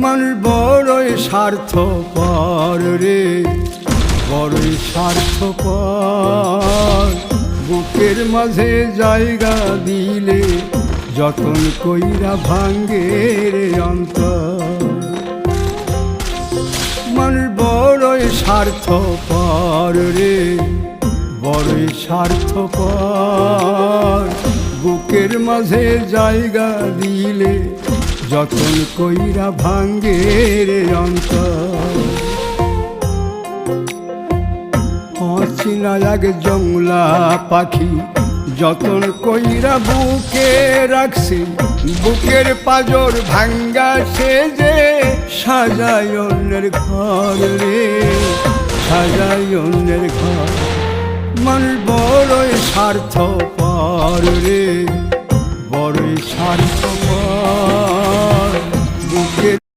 মানুষ বড়ই স্বার্থপর রে, বড়ই স্বার্থপর। বুকের মাঝে জায়গা দিলে যতন কইরা ভাঙ্গে রে অন্তর। মানুষ বড়ই স্বার্থপর রে, বড়ই স্বার্থপর। বুকের মাঝে জায়গা দিলে যতন কইরা ভাঙ্গে রে অন্তর। অচিনা এক জংলা পাখি যতন কইরা বুকে রাখছি, বুকের পাজর ভাঙ্গা সে যে সাজায় অন্যের ঘর রে, সাজায় অন্যের ঘর। মানুষ বড়ই স্বার্থপর রে, বড়ই স্বার্থপর। বুকের